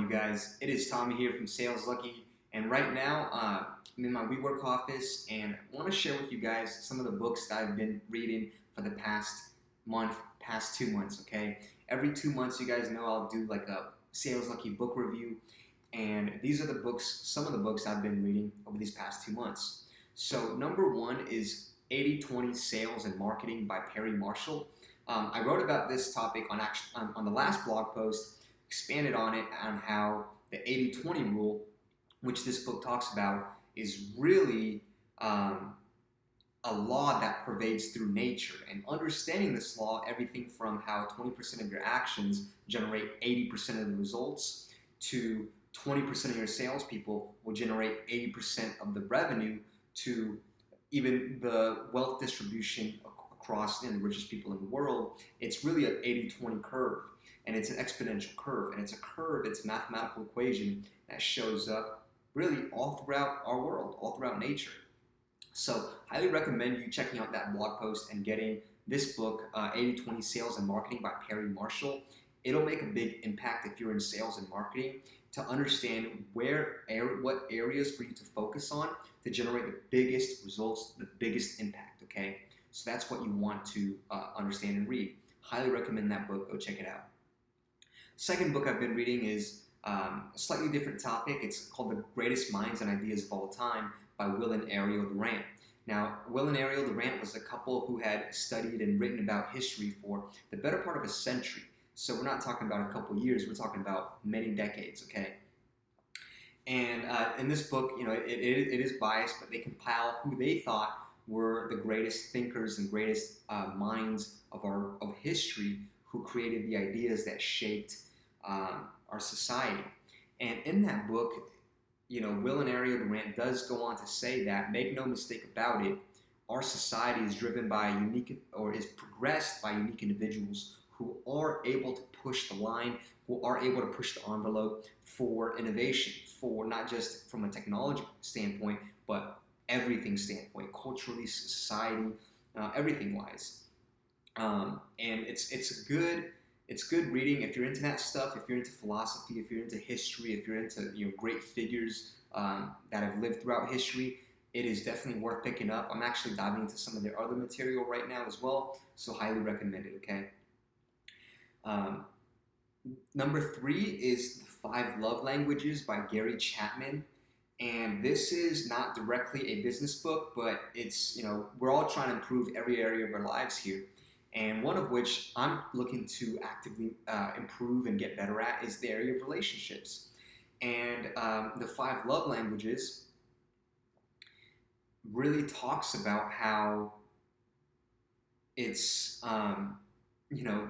you guys? It is Tommy here from Saleslucky, and right now I'm in my WeWork office, and I want to share with you guys some of the books that I've been reading for the past 2 months. Okay, every 2 months, you guys know I'll do like a Saleslucky book review, and these are the books, some of the books I've been reading over these past 2 months. So number one is 80/20 Sales and Marketing by Perry Marshall. I wrote about this topic on the last blog post, expanded on it on how the 80/20 rule, which this book talks about, is really a law that pervades through nature. And understanding this law, everything from how 20% of your actions generate 80% of the results to 20% of your salespeople will generate 80% of the revenue, to even the wealth distribution across the richest people in the world. It's really an 80/20 curve, and it's an exponential curve, and it's a mathematical equation that shows up really all throughout our world, all throughout nature. So highly recommend you checking out that blog post and getting this book, 80/20 Sales and Marketing by Perry Marshall. It'll make a big impact if you're in sales and marketing, to understand what areas for you to focus on to generate the biggest results, the biggest impact, okay? So that's what you want to understand and read. Highly recommend that book. Go check it out. Second book I've been reading is a slightly different topic. It's called The Greatest Minds and Ideas of All Time by Will and Ariel Durant. Now, Will and Ariel Durant was a couple who had studied and written about history for the better part of a century. So we're not talking about a couple years, we're talking about many decades, okay? And in this book, it is biased, but they compile who they thought were the greatest thinkers and greatest minds of history, who created the ideas that shaped our society. And in that book, Will and Ariel Durant does go on to say that, make no mistake about it, our society is driven by is progressed by unique individuals who are able to push the line, who are able to push the envelope for innovation, for not just from a technology standpoint, but everything standpoint, culturally, society, everything wise. And it's good reading if you're into that stuff, if you're into philosophy, if you're into history, if you're into great figures that have lived throughout history. It is definitely worth picking up. I'm actually diving into some of their other material right now as well, so highly recommend it, okay? Number 3 is The 5 Love Languages by Gary Chapman. And this is not directly a business book, but it's, we're all trying to improve every area of our lives here. And one of which I'm looking to actively improve and get better at is the area of relationships. And The 5 Love Languages really talks about how it's,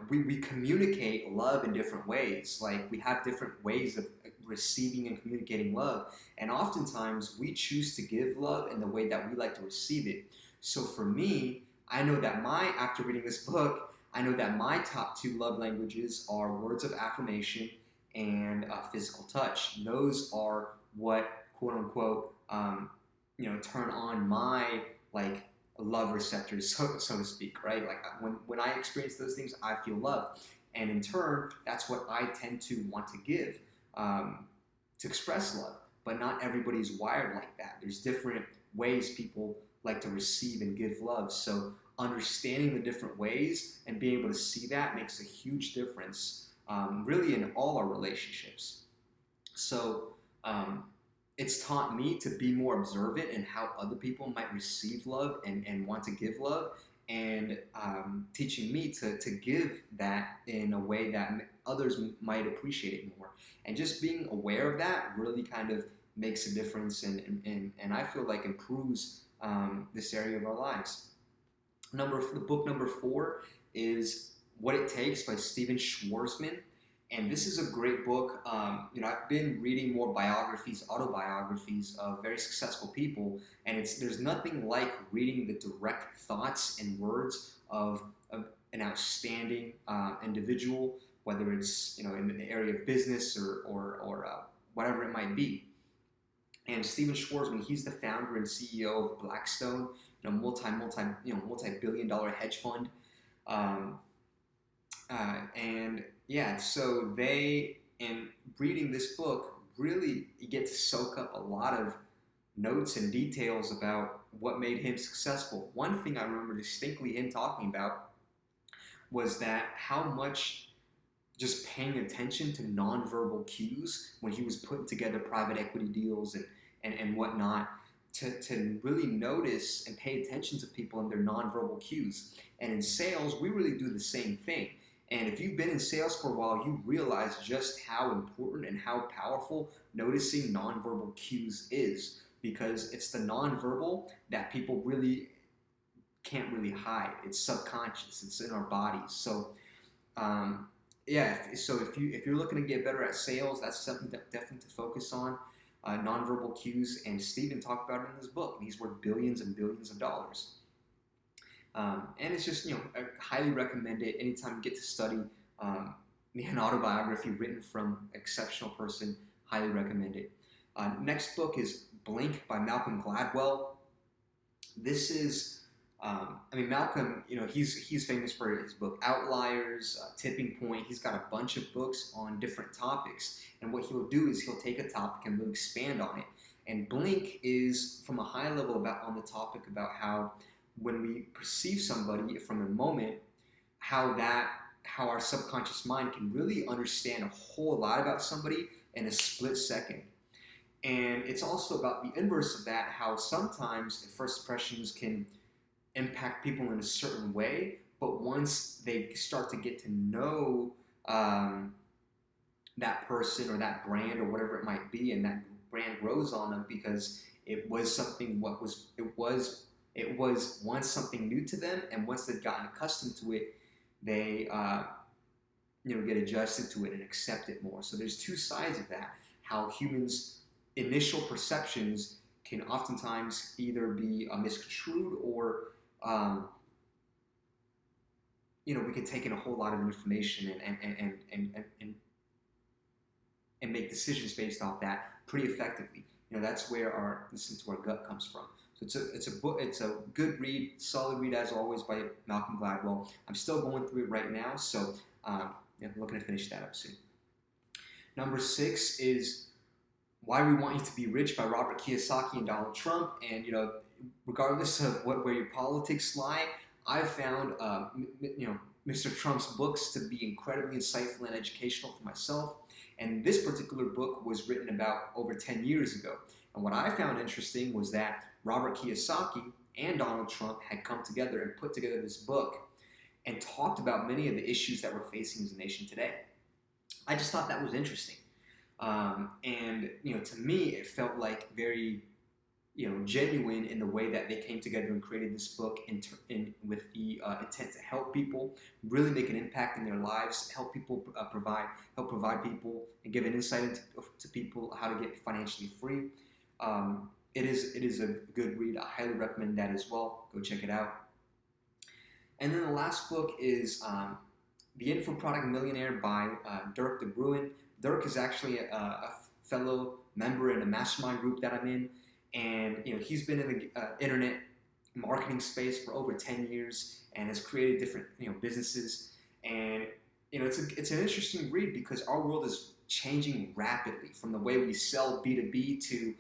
we communicate love in different ways. Like, we have different ways of receiving and communicating love. And oftentimes we choose to give love in the way that we like to receive it. So for me, I know that after reading this book, I know that my top 2 love languages are words of affirmation and physical touch. Those are what, quote unquote, turn on my love receptors, so to speak, right? Like when I experience those things, I feel love. And in turn, that's what I tend to want to give, to express love. But not everybody's wired like that. There's different ways people like to receive and give love. So understanding the different ways and being able to see that makes a huge difference, really in all our relationships. So it's taught me to be more observant in how other people might receive love and want to give love, and teaching me to give that in a way that others might appreciate it more. And just being aware of that really kind of makes a difference, and I feel like improves this area of our lives. The book number 4 is What It Takes by Stephen Schwarzman. And this is a great book. I've been reading more autobiographies of very successful people, and there's nothing like reading the direct thoughts and words of an outstanding individual, whether it's in the area of business or whatever it might be. And Stephen Schwarzman, he's the founder and CEO of Blackstone, multi-billion-dollar hedge fund. And yeah, so they And reading this book, really, you get to soak up a lot of notes and details about what made him successful. One thing I remember distinctly him talking about was that how much just paying attention to nonverbal cues when he was putting together private equity deals and whatnot, to really notice and pay attention to people and their nonverbal cues. And in sales, we really do the same thing. And if you've been in sales for a while, you realize just how important and how powerful noticing nonverbal cues is, because it's the nonverbal that people really can't really hide. It's subconscious. It's in our bodies. So yeah, so if you're looking to get better at sales, that's something that definitely to focus on. Nonverbal cues, and Stephen talked about it in his book, and he's worth billions and billions of dollars. And it's just, I highly recommend it. Anytime you get to study an autobiography written from an exceptional person, highly recommend it. Next book is Blink by Malcolm Gladwell. This is Malcolm, he's famous for his book Outliers, Tipping Point. He's got a bunch of books on different topics. And what he'll do is he'll take a topic and really expand on it. And Blink is from a high level on the topic about how when we perceive somebody from a moment, how our subconscious mind can really understand a whole lot about somebody in a split second. And it's also about the inverse of that, how sometimes first impressions can impact people in a certain way, but once they start to get to know that person or that brand or whatever it might be, and that brand grows on them because it was something it was once something new to them, and once they've gotten accustomed to it, they get adjusted to it and accept it more. So there's two sides of that, how humans' initial perceptions can oftentimes either be misconstrued or we can take in a whole lot of information and make decisions based off that pretty effectively. That's where our listen to our gut comes from. So it's a good read, solid read as always by Malcolm Gladwell. I'm still going through it right now, so I'm looking to finish that up soon. Number 6 is Why We Want You to Be Rich by Robert Kiyosaki and Donald Trump. And regardless of where your politics lie, I've found Mr. Trump's books to be incredibly insightful and educational for myself. And this particular book was written about over 10 years ago. And what I found interesting was that Robert Kiyosaki and Donald Trump had come together and put together this book and talked about many of the issues that we're facing as a nation today. I just thought that was interesting. And to me, it felt like very genuine in the way that they came together and created this book with the intent to help people really make an impact in their lives, help people provide people and give an insight to people how to get financially free. It is a good read. I highly recommend that as well. Go check it out. And then the last book is The Infoproduct Millionaire by Dirk de Bruin. Dirk is actually a fellow member in a mastermind group that I'm in. And he's been in the internet marketing space for over 10 years and has created different businesses. And it's an interesting read because our world is changing rapidly, from the way we sell B2B to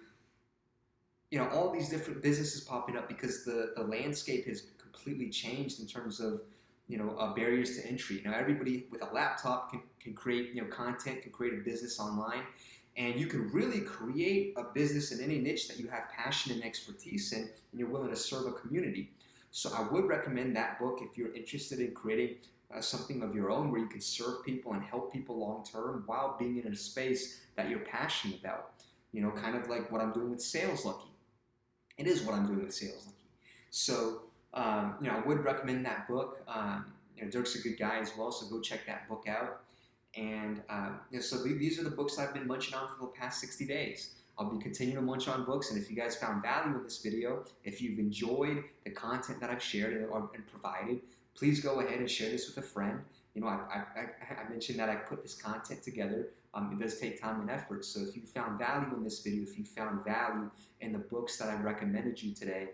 all these different businesses popping up, because the landscape has completely changed in terms of barriers to entry. Everybody with a laptop can create content, can create a business online. And you can really create a business in any niche that you have passion and expertise in, and you're willing to serve a community. So I would recommend that book if you're interested in creating something of your own where you can serve people and help people long term while being in a space that you're passionate about. Kind of like what I'm doing with Saleslucky. It is what I'm doing with Saleslucky. So I would recommend that book. Dirk's a good guy as well, so go check that book out. And so these are the books I've been munching on for the past 60 days. I'll be continuing to munch on books, and if you guys found value in this video, if you've enjoyed the content that I've shared and provided, please go ahead and share this with a friend. I mentioned that I put this content together. It does take time and effort, so if you found value in this video, if you found value in the books that I recommended you today,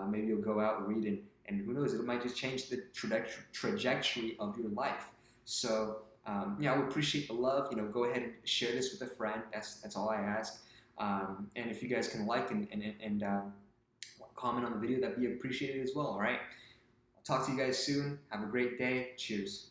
maybe you'll go out and read, and who knows, it might just change the trajectory of your life. So I would appreciate the love. Go ahead and share this with a friend. That's all I ask. And if you guys can like and comment on the video, that'd be appreciated as well. All right. I'll talk to you guys soon. Have a great day. Cheers.